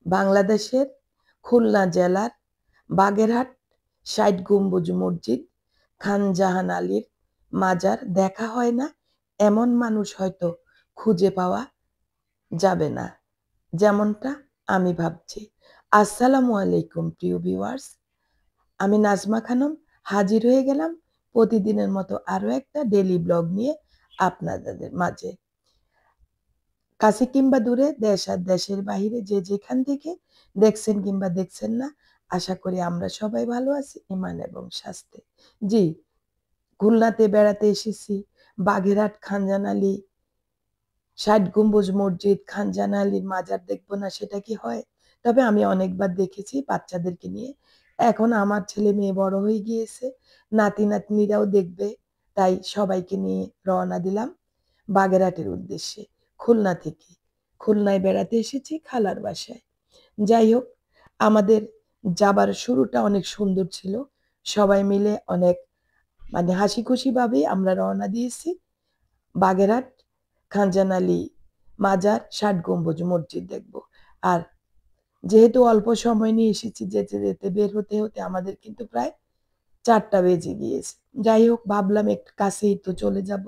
বাংলাদেশের খুলনা জেলার বাগেরহাট ৬০ গম্বুজ মসজিদ, খান জাহান আলীর মাজার দেখা হয় না এমন মানুষ হয়তো খুঁজে পাওয়া যাবে না, যেমনটা আমি ভাবছি। আসসালামু আলাইকুম প্রিয় ভিউয়ার্স, আমি নাজমা খানম হাজির হয়ে গেলাম প্রতিদিনের মতো আরো একটা ডেইলি ব্লগ নিয়ে আপনাদের মাঝে। কাছে কিংবা দূরে, দেশ আর দেশের বাহিরে যে যেখান থেকে দেখছেন কিংবা দেখছেন না, আশা করি আমরা সবাই ভালো আছি ইমান এবং স্বাস্থ্যে। জি, খুলনাতে বেড়াতে এসেছি। বাগেরহাট খানজান আলী ৬০ গম্বুজ মসজিদ, খানজান আলীর মাজার দেখবো না সেটা কি হয়? তবে আমি অনেকবার দেখেছি বাচ্চাদেরকে নিয়ে। এখন আমার ছেলে মেয়ে বড় হয়ে গিয়েছে, নাতি নাতনিরাও দেখবে, তাই সবাইকে নিয়ে রওনা দিলাম বাগেরহাটের উদ্দেশ্যে খুলনা থেকে। খুলনায় বেড়াতে এসেছি খালার বাসায়। যাই হোক, আমাদের যাবার শুরুটা অনেক সুন্দর ছিল। সবাই মিলে অনেক হাসি খুশি ভাবেই আমরা রওনা দিয়েছি বাগেরহাট খানজান আলী মাজার ৬০ গম্বুজ মসজিদ দেখব। আর যেহেতু অল্প সময় নিয়ে এসেছি, যেতে যেতে বের হতে হতে আমাদের কিন্তু প্রায় ৪টা বেজে গিয়েছে। যাই হোক, ভাবলাম একটু কাছেই তো চলে যাব।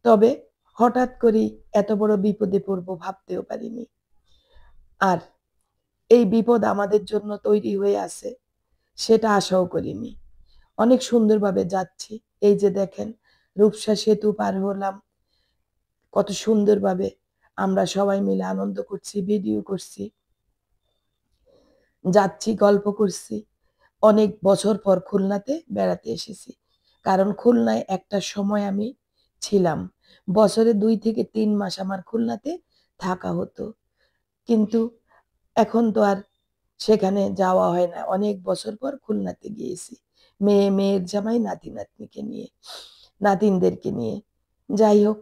তবে হঠাৎ করেই এত বড় বিপদে পড়বো ভাবতেও পারিনি। আর এই বিপদ আমাদের জন্য তৈরি হয়ে আছে সেটা আশাও করিনি। অনেক সুন্দরভাবে যাচ্ছি। এই যে দেখেন, রূপসা সেতু পার হলাম। কত সুন্দরভাবে আমরা সবাই মিলে আনন্দ করছি, ভিডিও করছি, যাচ্ছি, গল্প করছি। অনেক বছর পর খুলনাতে বেড়াতে এসেছি। কারণ খুলনায় একটা সময় আমি ছিলাম। বছরে ২ থেকে ৩ মাস আমার খুলনাতে থাকা হতো। কিন্তু এখন তো আর সেখানে যাওয়া হয় না। অনেক বছর পর খুলনাতে গিয়েছি। মেয়ে, মেয়ের জামাই, নাতি-নাতনিকে নিয়ে, নাতিনদেরকে নিয়ে। যাই হোক,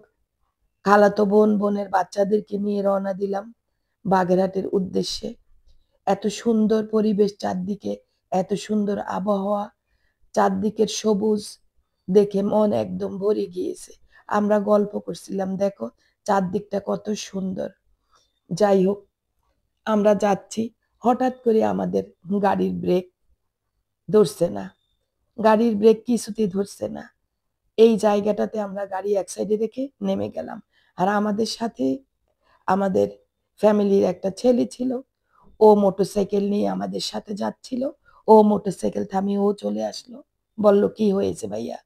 খালাতো বোন, বোনের বাচ্চাদেরকে নিয়ে রওনা দিলাম বাগেরহাটের উদ্দেশ্যে। এত সুন্দর পরিবেশ চারদিকে, এত সুন্দর আবহাওয়া, চারদিকের সবুজ দেখে মন একদম ভরে গিয়েছে। আমরা গল্প করছিলাম, দেখো চারদিকটা কত সুন্দর। যাই হোক, আমরা যাচ্ছি, হঠাৎ করে আমাদের গাড়ির ব্রেক ধরছে না। গাড়ির ব্রেক কিছুতেই ধরছে না। এই জায়গাটাতে আমরা গাড়ি এক সাইডে রেখে নেমে গেলাম। আর আমাদের সাথে আমাদের ফ্যামিলির একটা ছেলে ছিল। ও মোটরসাইকেল নিয়ে আমাদের সাথে যাচ্ছিল। ও মোটরসাইকেল থামিয়ে ও চলে আসলো। বলল, কি হয়েছে ভাইয়া?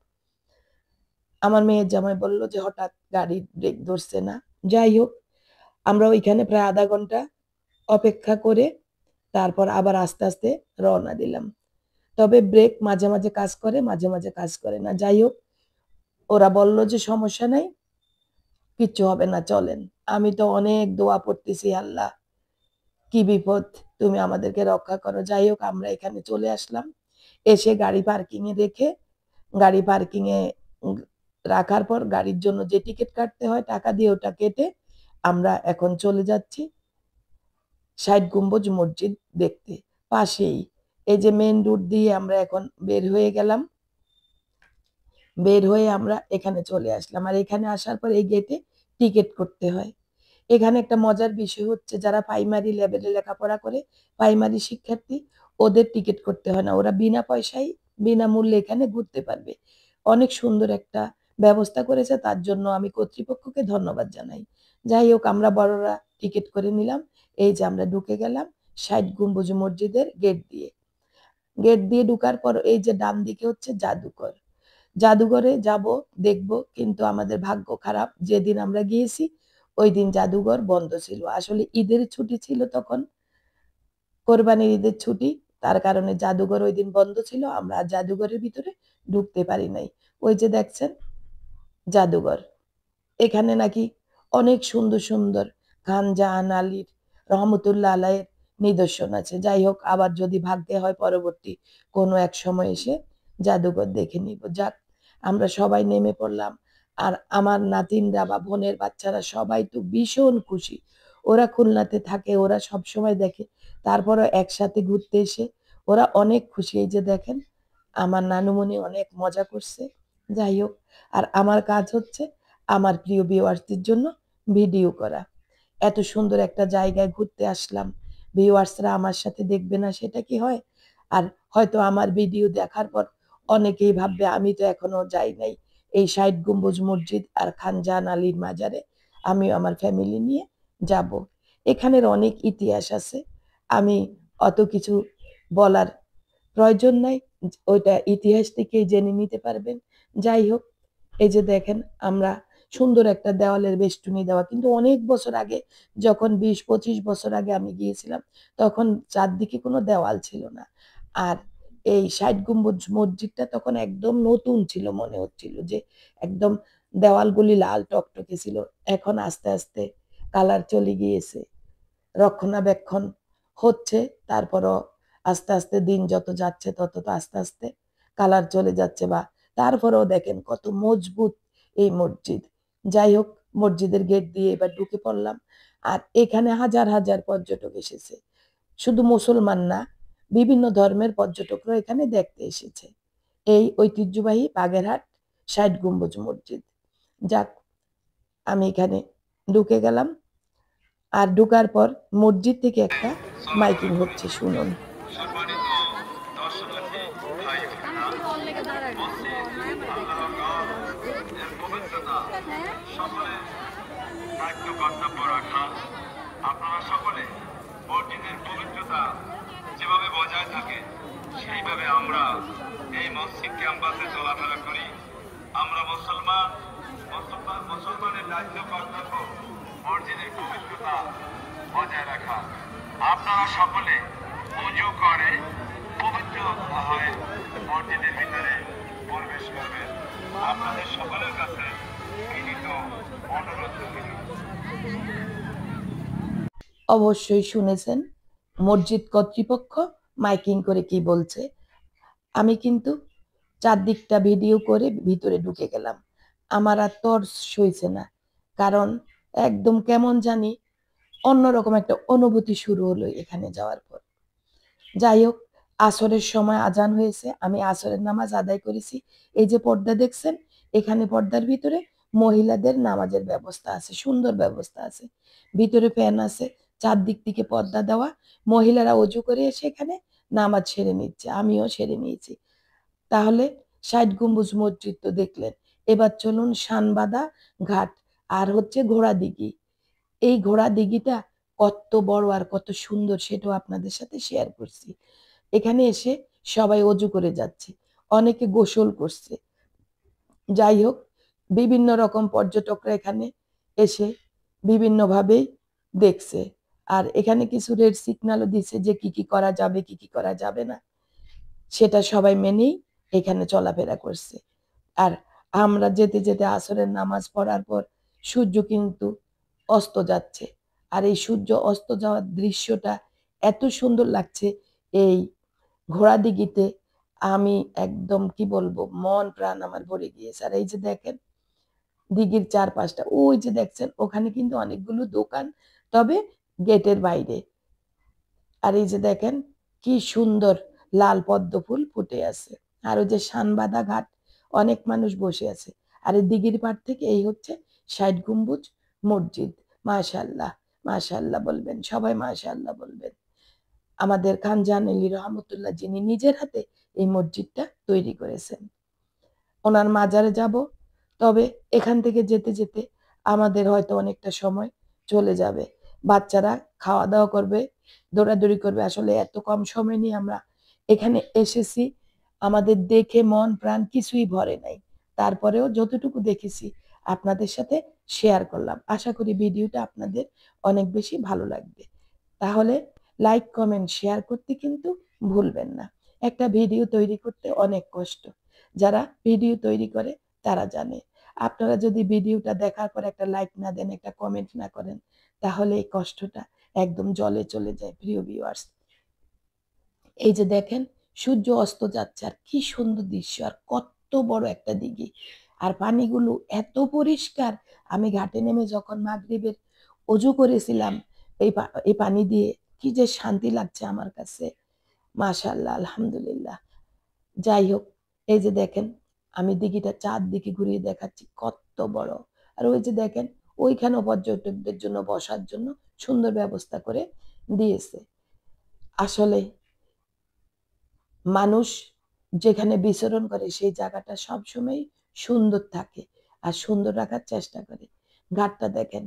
আমার মেয়ের জামাই বলল যে হঠাৎ গাড়ির ব্রেক ধরছে না। যাই হোক, আমরা ওইখানে প্রায় আধা ঘন্টা অপেক্ষা করে তারপর আবার আস্তে আস্তে রওনা দিলাম। তবে ব্রেক মাঝে মাঝে কাজ করে, মাঝে মাঝে কাজ করে না। যাই হোক, ওরা বলল যে সমস্যা নাই, কিচ্ছু হবে না, চলেন। আমি তো অনেক দোয়া পড়তেছি, আল্লাহ কি বিপদ, তুমি আমাদেরকে রক্ষা করো। যাই হোক, আমরা এখানে চলে আসলাম। এসে গাড়ি পার্কিং এ রেখে, গাড়ি পার্কিং এ রাখার পর গাড়ির জন্য যে টিকিট কাটতে হয় টাকা দিয়ে ওটা কেটে আমরা এখন চলে যাচ্ছি ৬০ গম্বুজ মসজিদ দেখতে। পাশেই এই যে মেইন রোড দিয়ে আমরা এখন বের হয়ে গেলাম। বের হয়ে আমরা এখানে চলে আসলাম। আর এখানে আসার পর এই গেটে টিকিট করতে হয়। এখানে একটা মজার বিষয় হচ্ছে, যারা প্রাইমারি লেভেলে লেখাপড়া করে, প্রাইমারি শিক্ষার্থী, ওদের টিকিট করতে হয় না। ওরা বিনা পয়সায়, বিনামূল্যে এখানে ঘুরতে পারবে। অনেক সুন্দর একটা ব্যবস্থা করেছে, তার জন্য আমি কর্তৃপক্ষকে ধন্যবাদ জানাই। যাই হোক, আমরা বড়রা টিকিট করে নিলাম। এই যে আমরা ঢুকে গেলাম ৬০ গম্বুজ মসজিদের গেট দিয়ে। গেট দিয়ে ঢুকার পর এই যে ডান দিকে হচ্ছে জাদুঘর। জাদুঘরে যাব, দেখব, কিন্তু আমাদের ভাগ্য খারাপ। যেদিন আমরা গিয়েছি ওই দিন জাদুঘর বন্ধ ছিল। আসলে ঈদের ছুটি ছিল তখন, কোরবানির ঈদের ছুটি। তার কারণে জাদুঘর ওই দিন বন্ধ ছিল। আমরা জাদুঘরের ভিতরে ঢুকতে পারি নাই। ওই যে দেখছেন জাদুঘর। এখানে নাকি অনেক সুন্দর সুন্দর খান জাহান আলীর রহমতুল্লাহ আলাইয়ের নিদর্শন আছে। যাই হোক, আবার যদি ভাগ্যে হয় পরবর্তী কোনো এক সময় এসে জাদুঘর দেখে নিব। যাক, আমরা সবাই নেমে পড়লাম। আর আমার নাতিনরা বা বোনের বাচ্চারা সবাই তো ভীষণ খুশি। ওরা খুলনাতে থাকে, ওরা সবসময় দেখে। তারপরও একসাথে ঘুরতে এসে ওরা অনেক খুশি। এই যে দেখেন, আমার নানুমণি অনেক মজা করছে। যাই হোক, আর আমার কাজ হচ্ছে আমার প্রিয় ভিউয়ার্সদের জন্য ভিডিও করা। এত সুন্দর একটা জায়গায় ঘুরতে আসলাম, ভিউয়ার্সরা আমার সাথে দেখবে না সেটা কি হয়? আর হয়তো আমার ভিডিও দেখার পর অনেকেই ভাববে আমি তো এখনো যাই নাই এই ৬০ গম্বুজ মসজিদ আর খান জাহান আলীর মাজারে। আমিও আমার ফ্যামিলি নিয়ে যাব। এখানের অনেক ইতিহাস আছে। আমি অত কিছু বলার প্রয়োজন নাই। ওইটা ইতিহাস থেকেই জেনে নিতে পারবেন। যাই হোক, এই যে দেখেন আমরা সুন্দর একটা দেওয়ালের বেষ্টনী দেওয়া। কিন্তু অনেক বছর আগে যখন ২০-২৫ বছর আগে আমি গিয়েছিলাম, তখন চারদিকে কোনো দেওয়াল ছিল না। আর এই ৬০ গম্বুজ মসজিদটা তখন একদম নতুন ছিল মনে হচ্ছিল যে একদম দেওয়ালগুলি লাল টকটকে ছিল। এখন আস্তে, আস্তে কালার চলে গিয়েছে। রক্ষণাবেক্ষণ হচ্ছে, তারপরও আস্তে, আস্তে দিন যত যাচ্ছে তত তো আস্তে, আস্তে কালার চলে যাচ্ছে বা তারপরেও দেখেন কত মজবুত এই মসজিদ। যাই হোক, মসজিদের গেট দিয়ে এবার ঢুকে পড়লাম। আর এখানে হাজার, হাজার পর্যটক এসেছে। শুধু মুসলমান না, বিভিন্ন ধর্মের পর্যটকরা এখানে দেখতে এসেছে। এই ঐতিহ্যবাহী বাগেরহাট ৬০ গম্বুজ মসজিদ। যাক, আমি এখানে ঢুকে গেলাম। আর ঢোকার পর মসজিদ থেকে একটা মাইকিং হচ্ছে, শুনুন। সম্মানিত দর্শনার্থী ভাই বোনেরা, এর পবিত্রতা সকলে দায়িত্ব কর্তব্য রাখা। আপনারা সকলে মসজিদের পবিত্রতা যেভাবে বজায় থাকে সেইভাবে আমরা এই মসজিদ ক্যাম্পাসে চলাফেরা করি। আমরা মুসলমানের দায়িত্ব কর্তব্য মসজিদের পবিত্রতা বজায় রাখা। আপনারা সকলে উজু করে পবিত্র হয়ে মসজিদের ভিতরে প্রবেশ করবেন। আপনাদের সকলের কাছে বিনীত অনুরোধ রইল। অবশ্যই শুনেছেন মসজিদ কর্তৃপক্ষ মাইকিং করে কি বলছে। আমি কিন্তু চারদিকটা ভিডিও করে ভিতরে ঢুকে গেলাম। আমার আর তর সইছে না, কারণ একদম কেমন জানি অন্যরকম একটা অনুভূতি শুরু হলো এখানে যাওয়ার পর। যাই হোক, আসরের সময় আজান হয়েছে, আমি আসরের নামাজ আদায় করেছি। এই যে পর্দা দেখছেন, এখানে পর্দার ভিতরে মহিলাদের নামাজের ব্যবস্থা আছে, সুন্দর ব্যবস্থা আছে। ভিতরে ফ্যান আছে, চারদিক থেকে পর্দা দেওয়া। মহিলারা অজু করে এসে এখানে নামাজ সেরে নিচ্ছে, আমিও সেরে নিয়েছি। তাহলে ৬০ গম্বুজ মসজিদ তো দেখলেন, এবার চলুন শানবাঁধা ঘাট আর হচ্ছে ঘোড়া দিঘি। এই ঘোড়া দিঘিটা কত বড় আর কত সুন্দর সেটাও আপনাদের সাথে শেয়ার করছি। এখানে এসে সবাই অজু করে যাচ্ছে, অনেকে গোসল করছে। যাই হোক, বিভিন্ন রকম পর্যটকরা এখানে এসে বিভিন্নভাবেই দেখছে। আর এখানে কিছু রেড সিগন্যালও দিচ্ছে যে কি কি করা যাবে, কি কি করা যাবে না, সেটা সবাই মেনেই এখানে চলাফেরা করছে। আর আমরা যেতে যেতে আসরের নামাজ পড়ার পর সূর্য কিন্তু অস্ত যাচ্ছে। আর এই সূর্য অস্ত যাওয়ার দৃশ্যটা এত সুন্দর লাগছে এই ঘোড়া দিঘিতে। আমি একদম কি বলবো, মন প্রাণ আমার ভরে গিয়েছে। আর এই যে দেখেন দিঘির চারপাশটা, ওই যে দেখছেন ওখানে কিন্তু অনেকগুলো দোকান, তবে গেটের বাইরে। আর এই যে দেখেন কি সুন্দর লাল পদ্ম ফুল ফুটে আছে। আর ওই যে শানবাঁধা ঘাট, অনেক মানুষ বসে আছে। আর এই দিঘির পাড় থেকে এই হচ্ছে ৬০ গম্বুজ মসজিদ। মাশাআল্লাহ, মাশাআল্লাহ বলবেন, সবাই মাশাআল্লাহ বলবেন। আমাদের খান জাহান আলী রহমতুল্লাহ, যিনি নিজের হাতে এই মসজিদটা তৈরি করেছেন, ওনার মাজারে যাব। তবে এখান থেকে যেতে যেতে আমাদের হয়তো অনেকটা সময় চলে যাবে। বাচ্চারা খাওয়া দাওয়া করবে, দৌড়াদৌড়ি করবে। আসলে এত কম সময় নিয়ে আমরা এখানে এসেছি, আমাদের দেখে মন প্রাণ কিছুই ভরে নাই। তারপরেও যতটুকু দেখেছি আপনাদের সাথে শেয়ার করলাম। আশা করি ভিডিওটা আপনাদের অনেক বেশি ভালো লাগবে। তাহলে লাইক কমেন্ট শেয়ার করতে কিন্তু ভুলবেন না। একটা ভিডিও তৈরি করতে অনেক কষ্ট, যারা ভিডিও তৈরি করে তারা জানে। আপনারা যদি ভিডিওটা দেখার পর একটা লাইক না দেন, একটা কমেন্ট না করেন, তাহলে এই কষ্টটা একদম জলে চলে যায়। প্রিয় ভিউয়ার্স, এই যে দেখেন সূর্য অস্ত যাচ্ছে আর কি সুন্দর দৃশ্য, আর কত বড় একটা দিঘি। আর পানিগুলো এত পরিষ্কার, আমি ঘাটে নেমে যখন মাগরিবের অজু করেছিলাম এই পানি দিয়ে, কি যে শান্তি লাগছে আমার কাছে। মাশাআল্লাহ, আলহামদুলিল্লাহ। যাই হোক, এই যে দেখেন আমি দিঘিটা চারদিকে ঘুরিয়ে দেখাচ্ছি কত বড়। আর ওই যে দেখেন ওইখানেও পর্যটকদের জন্য বসার জন্য সুন্দর ব্যবস্থা করে দিয়েছে। আসলে মানুষ যেখানে বিচরণ করে সেই জায়গাটা সবসময় সুন্দর থাকে আর সুন্দর রাখার চেষ্টা করে। ঘাটটা দেখেন,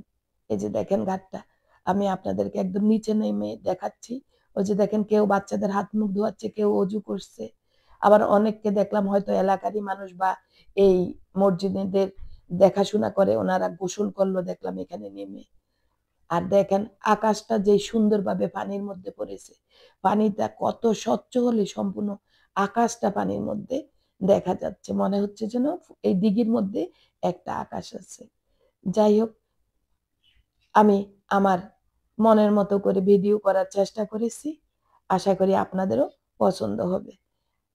এই যে দেখেন ঘাটটা, আমি আপনাদেরকে একদম নিচে নেমে দেখাচ্ছি। ওই যে দেখেন কেউ বাচ্চাদের হাত মুখ ধোয়াচ্ছে, কেউ অজু করছে। আবার অনেককে দেখলাম হয়তো এলাকারই মানুষ বা এই মসজিদের দেখাশোনা করে ওনারা গোসল করলো দেখলাম এখানে নেমে। আর দেখেন আকাশটা যে সুন্দরভাবে পানির মধ্যে পড়েছে, পানিটা কত স্বচ্ছ হলে সম্পূর্ণ আকাশটা পানির মধ্যে দেখা যাচ্ছে, মনে হচ্ছে যেন এই দিঘির মধ্যে একটা আকাশ আছে। যাই হোক, আমি আমার মনের মতো করে ভিডিও করার চেষ্টা করেছি, আশা করি আপনাদেরও পছন্দ হবে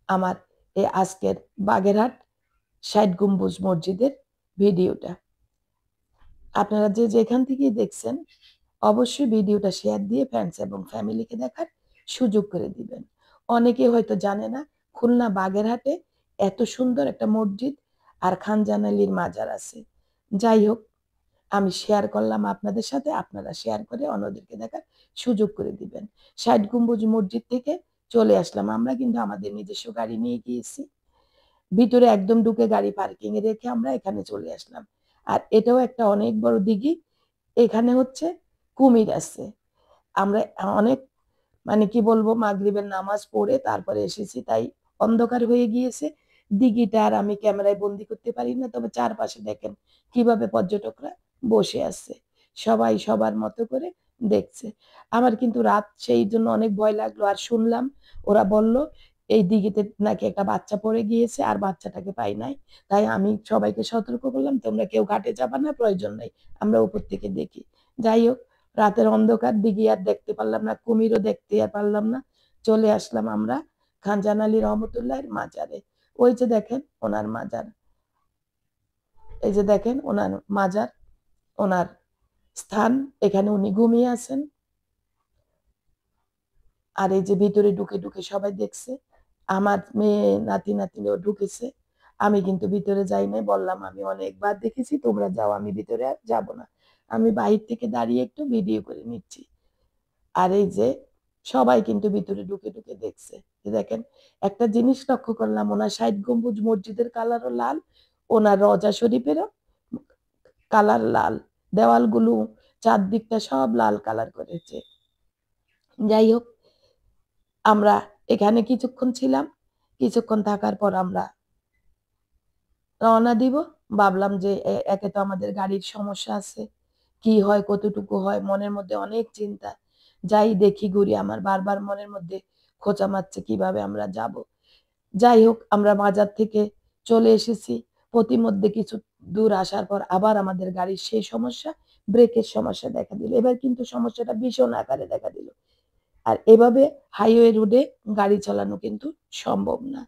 আমার এই আজকের বাগেরহাট ৬০ গম্বুজ মসজিদের ভিডিওটা। আপনারা যে যেখান থেকেই দেখছেন অবশ্যই ভিডিওটা শেয়ার দিয়ে ফ্রেন্ডস এবং ফ্যামিলিকে দেখার সুযোগ করে দিবেন। অনেকে হয়তো জানে না খুলনা বাগেরহাটে এত সুন্দর একটা মসজিদ আর খানজান আলীর মাজার আছে। যাই হোক, আমি শেয়ার করলাম আপনাদের সাথে, আপনারা শেয়ার করে অন্যদেরকে দেখার সুযোগ করে দিবেন। ৬০ গম্বুজ মসজিদ থেকে চলে আসলাম, আমরা কিন্তু আমাদের নিজস্ব গাড়ি নিয়ে গিয়েছি। ভিতরে একদম ঢুকে গাড়ি পার্কিং এ রেখে আমরা এখানে চলে আসলাম। আর এটাও একটা অনেক বড় দিঘি, এখানে হচ্ছে কুমির আছে। আমরা অনেক মানে কি বলবো মাগরিবের নামাজ পড়ে তারপরে এসেছি, তাই অন্ধকার হয়ে গিয়েছে। দিঘিটা আর আমি ক্যামেরায় বন্দি করতে পারি না, তবে চারপাশে দেখেন কিভাবে পর্যটকরা বসে আছে, সবাই সবার মতো করে দেখছে। আমার কিন্তু রাত সেই জন্য অনেক ভয় লাগলো। আর শুনলাম ওরা বলল এই দিঘিতে নাকি একটা বাচ্চা পড়ে গিয়েছে আর বাচ্চাটাকে পাই নাই। তাই আমি সবাইকে সতর্ক করলাম তোমরা কেউ ঘাটে যাবা না, প্রয়োজন নাই, আমরা উপর থেকে দেখি। যাই হোক, রাতের অন্ধকার, দিঘি আর দেখতে পারলাম না, কুমিরও দেখতে আর পারলাম না। চলে আসলাম আমরা খানজান আলী রহমতুল্লাহের মাজারে। ওই যে দেখেন ওনার মাজার, এই যে দেখেন ওনার মাজার, ওনার স্থান, এখানে উনি ঘুমিয়ে আছেন। আর এই যে ভিতরে ঢুকে ঢুকে সবাই দেখছে, আমার মেয়ে নাতি নাতিনিও ঢুকেছে। আমি কিন্তু ভিতরে যাই নাই, বললাম আমি অনেকবার দেখেছি, তোমরা যাও, আমি ভিতরে আর যাব না। আমি বাহির থেকে দাঁড়িয়ে একটু ভিডিও করে নিচ্ছি। আর এই যে সবাই কিন্তু ভিতরে ঢুকে ঢুকে দেখছে। দেখেন একটা জিনিস লক্ষ্য করলাম, ওনার ৬০ গম্বুজ মসজিদের কালারও লাল, ওনার রওজা শরীফেরও কালার লাল, দেওয়ালগুলো চারদিকটা সব লাল কালার করেছে। যাই হোক, আমরা এখানে কিছুক্ষণ ছিলাম, কিছুক্ষণ থাকার পর আমরা রওনা দিব। ভাবলাম যে একে তো আমাদের গাড়ির সমস্যা আছে, কি হয় কতটুকু হয়, মনের মধ্যে অনেক চিন্তা। যাই দেখি ঘুরি, আমার বারবার মনের মধ্যে খোঁচা মারছে কিভাবে আমরা যাব। যাই হোক, আমরা বাজার থেকে চলে এসেছি। প্রতিমধ্যে কিছু দূর আসার পর আবার আমাদের গাড়ির সেই সমস্যা, ব্রেকের সমস্যা দেখা দিল। এবার কিন্তু সমস্যাটা ভীষণ আকারে দেখা দিল। আর এভাবে হাইওয়ে রোডে গাড়ি চালানো কিন্তু সম্ভব না।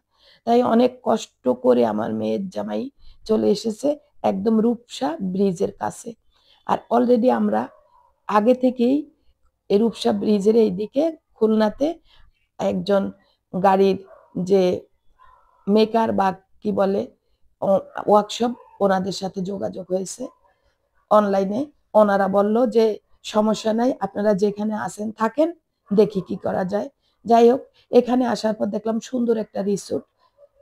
তাই অনেক কষ্ট করে আমার মেয়ের জামাই চলে এসেছে একদম রূপসা ব্রিজের কাছে। আর অলরেডি আমরা আগে থেকেই এই রূপসা ব্রিজের এইদিকে খুলনাতে একজন গাড়ির যে মেকার বা কি বলে ওয়ার্কশপ, ওনাদের সাথে যোগাযোগ হয়েছে অনলাইনে। ওনারা বলল যে সমস্যা নাই, আপনারা যেখানে আছেন থাকেন, দেখি কি করা যায়। যাই হোক, এখানে আসার পর দেখলাম সুন্দর একটা রিসোর্ট,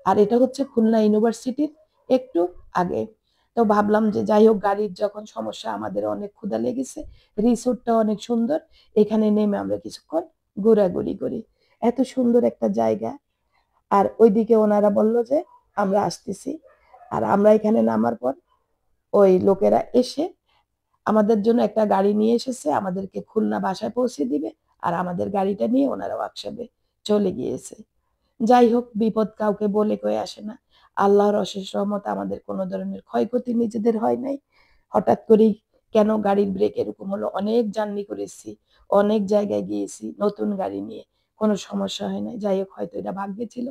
আর এটা হচ্ছে খুলনা ইউনিভার্সিটির একটু আগে। তো ভাবলাম যে যাই হোক, গাড়ির যখন সমস্যা, আমাদের অনেক ক্ষুধা লেগেছে, রিসোর্টটা অনেক সুন্দর, এখানে নেমে আমরা কিছুক্ষণ ঘোরাঘুরি করি। এত সুন্দর একটা জায়গা। আর ওইদিকে ওনারা বলল যে আমরা আসতেছি। আর আমরা এখানে নামার পর ওই লোকেরা এসে আমাদের জন্য একটা গাড়ি নিয়ে এসেছে, আমাদেরকে খুলনা বাসায় পৌঁছে দিবে। আর আমাদের গাড়িটা নিয়ে ওনারা ওয়ার্কশপে চলে গিয়েছে। যাই হোক, বিপদ কাউকে বলে কয়ে আসে না। আল্লাহর অশেষ রহমতে আমাদের কোনো ধরনের ক্ষয়ক্ষতি নিজেদের হয় নাই। হঠাৎ করেই কেন গাড়ির ব্রেক এরকম হলো, অনেক জার্নি করেছি, অনেক জায়গায় গিয়েছি নতুন গাড়ি নিয়ে, কোনো সমস্যা হয় নাই। যাই হোক, হয়তো এটা ভাগ্যে ছিল,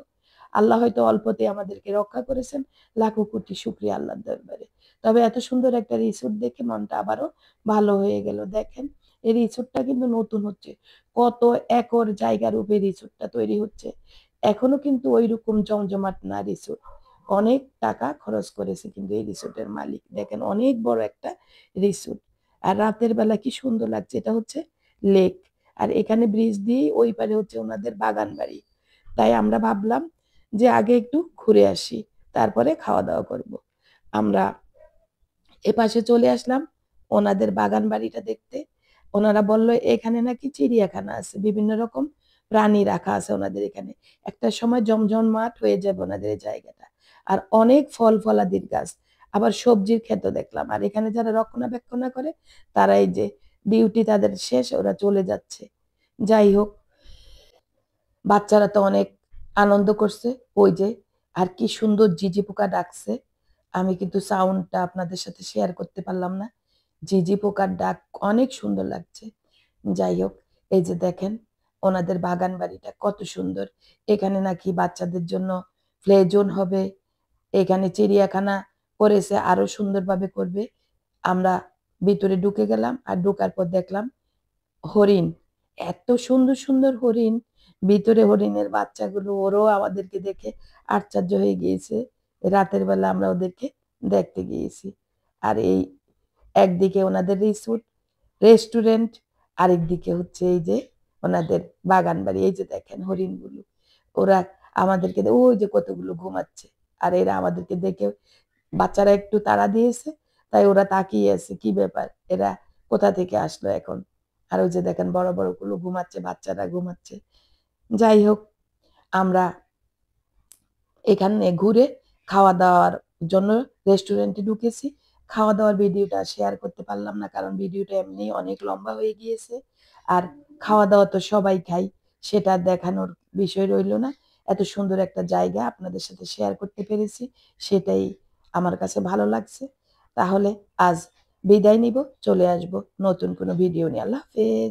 আল্লাহ হয়তো অল্পতে আমাদেরকে রক্ষা করেছেন। লাখো কোটি শুকরিয়া আল্লাহর দরবারে। তবে এত সুন্দর একটা রিসোর্ট দেখে মনটা আবারও ভালো হয়ে গেল। দেখেন এই রিসোর্টটা কিন্তু নতুন হচ্ছে, কত একর জায়গার উপরে রিসোর্টটা তৈরি হচ্ছে। এখনো কিন্তু ওইরকম জমজমাট না রিসোর্ট, অনেক টাকা খরচ করেছে কিন্তু এই রিসোর্টের মালিক। দেখেন অনেক বড় একটা রিসোর্ট, আর রাতের বেলা কি সুন্দর লাগছে। এটা হচ্ছে লেক, আর এখানে ব্রিজ দিয়েই ওই পারে হচ্ছে ওনাদের বাগান বাড়ি। তাই আমরা ভাবলাম যে আগে একটু ঘুরে আসি, তারপরে খাওয়া দাওয়া করব। আমরা এপাশে চলে আসলাম ওনাদের বাগান বাড়িটা দেখতে। ওনারা বলল এখানে নাকি চিড়িয়াখানা আছে, বিভিন্ন রকম প্রাণী রাখা আছে ওনাদের এখানে। একটা সময় জমজমাট হয়ে যাবে ওনাদের এই জায়গাটা। আর অনেক ফল ফলাদির গাছ, আবার সবজির ক্ষেতও দেখলাম। আর এখানে যারা রক্ষণাবেক্ষণ করে তারা এই যে ডিউটি তাদের শেষ, ওরা চলে যাচ্ছে। যাই হোক, বাচ্চারা তো অনেক আনন্দ করছে। ওই যে আর কি সুন্দর ঝিঁঝি পোকা ডাকছে। আমি কিন্তু সাউন্ডটা আপনাদের সাথে শেয়ার করতে পারলাম না। ঝিঁঝি পোকার ডাক অনেক সুন্দর লাগছে। যাই হোক, এই যে দেখেন ওনাদের বাগান বাড়িটা কত সুন্দর। এখানে নাকি বাচ্চাদের জন্য প্লে জোন হবে, এখানে চিড়িয়াখানা করেছে, আরো সুন্দরভাবে করবে। আমরা ভিতরে ঢুকে গেলাম, আর ঢোকার পর দেখলাম হরিণ, এত সুন্দর সুন্দর হরিণ। ভিতরে হরিণের বাচ্চাগুলো, ওরাও আমাদেরকে দেখে আশ্চর্য হয়ে গিয়েছে। রাতের বেলা আমরা ওদেরকে দেখতে গিয়েছি। আর এই একদিকে ওনাদের রেস্টুরেন্ট, আরেকদিকে হচ্ছে এই যে ওনাদের বাগান বাড়ি। এই যে দেখেন হরিণগুলো, ওরা আমাদেরকে ওই যে কতগুলো ঘুমাচ্ছে। আর এরা আমাদেরকে দেখে, বাচ্চারা একটু তাড়া দিয়েছে, তাই ওরা তাকিয়ে আছে কি ব্যাপার, এরা কোথা থেকে আসলো এখন। আর ওই যে দেখেন বড় বড় গুলো ঘুমাচ্ছে, বাচ্চারা ঘুমাচ্ছে। যাই হোক, আমরা এখানে ঘুরে খাওয়া দাওয়ার জন্য রেস্টুরেন্টে ঢুকেছি। খাওয়া দাওয়ার ভিডিওটা শেয়ার করতে পারলাম না, কারণ ভিডিওটা এমনি অনেক লম্বা হয়ে গিয়েছে। আর খাওয়া দাওয়া তো সবাই খাই, সেটা দেখানোর বিষয় রইল না। এত সুন্দর একটা জায়গা আপনাদের সাথে শেয়ার করতে পেরেছি, সেটাই আমার কাছে ভালো লাগছে। তাহলে আজ বিদায় নিব, চলে আসব নতুন কোনো ভিডিও নিয়ে। আল্লাহ হাফেজ।